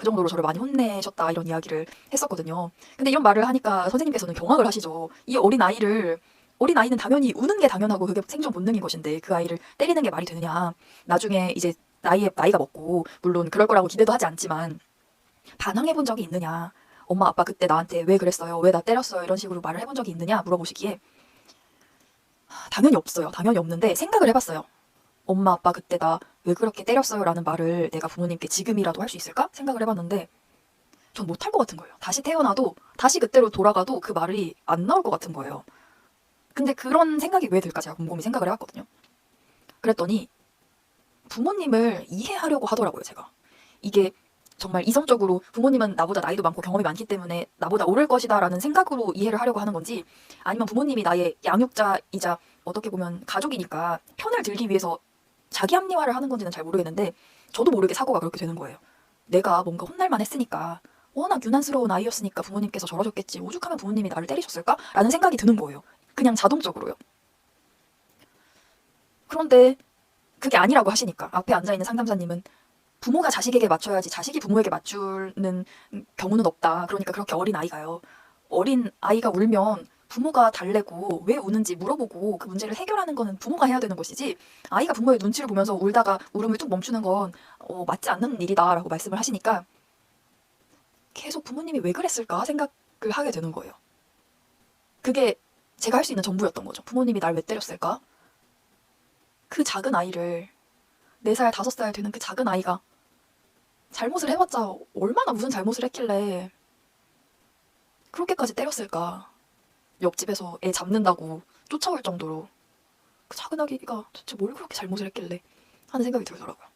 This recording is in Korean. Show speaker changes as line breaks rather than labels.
그 정도로 저를 많이 혼내셨다 이런 이야기를 했었거든요. 근데 이런 말을 하니까 선생님께서는 경악을 하시죠. 이 어린아이는 당연히 우는 게 당연하고 그게 생존 본능인 것인데 그 아이를 때리는 게 말이 되느냐. 나중에 이제 나이가 먹고 물론 그럴 거라고 기대도 하지 않지만 반항해 본 적이 있느냐. 엄마 아빠 그때 나한테 왜 그랬어요? 왜 나 때렸어요? 이런 식으로 말을 해본 적이 있느냐 물어보시기에 당연히 없어요. 당연히 없는데 생각을 해봤어요. 엄마 아빠 그때 나 왜 그렇게 때렸어요? 라는 말을 내가 부모님께 지금이라도 할 수 있을까? 생각을 해봤는데 전 못할 것 같은 거예요. 다시 태어나도 다시 그때로 돌아가도 그 말이 안 나올 것 같은 거예요. 근데 그런 생각이 왜 들까 제가 곰곰이 생각을 해봤거든요. 그랬더니 부모님을 이해하려고 하더라고요. 제가 이게 정말 이성적으로 부모님은 나보다 나이도 많고 경험이 많기 때문에 나보다 옳을 것이다 라는 생각으로 이해를 하려고 하는 건지 아니면 부모님이 나의 양육자이자 어떻게 보면 가족이니까 편을 들기 위해서 자기 합리화를 하는 건지는 잘 모르겠는데 저도 모르게 사고가 그렇게 되는 거예요. 내가 뭔가 혼날만 했으니까 워낙 유난스러운 아이였으니까 부모님께서 저러셨겠지. 오죽하면 부모님이 나를 때리셨을까? 라는 생각이 드는 거예요. 그냥 자동적으로요. 그런데 그게 아니라고 하시니까 앞에 앉아있는 상담사님은 부모가 자식에게 맞춰야지 자식이 부모에게 맞추는 경우는 없다. 그러니까 그렇게 어린 아이가요. 어린 아이가 울면 부모가 달래고 왜 우는지 물어보고 그 문제를 해결하는 거는 부모가 해야 되는 것이지 아이가 부모의 눈치를 보면서 울다가 울음을 뚝 멈추는 건 맞지 않는 일이다라고 말씀을 하시니까 계속 부모님이 왜 그랬을까 생각을 하게 되는 거예요. 그게 제가 할 수 있는 전부였던 거죠. 부모님이 날 왜 때렸을까? 그 작은 아이를 4살, 5살 되는 그 작은 아이가 잘못을 해봤자 얼마나 무슨 잘못을 했길래 그렇게까지 때렸을까? 옆집에서 애 잡는다고 쫓아올 정도로 그 작은 아기가 도대체 뭘 그렇게 잘못을 했길래 하는 생각이 들더라고요.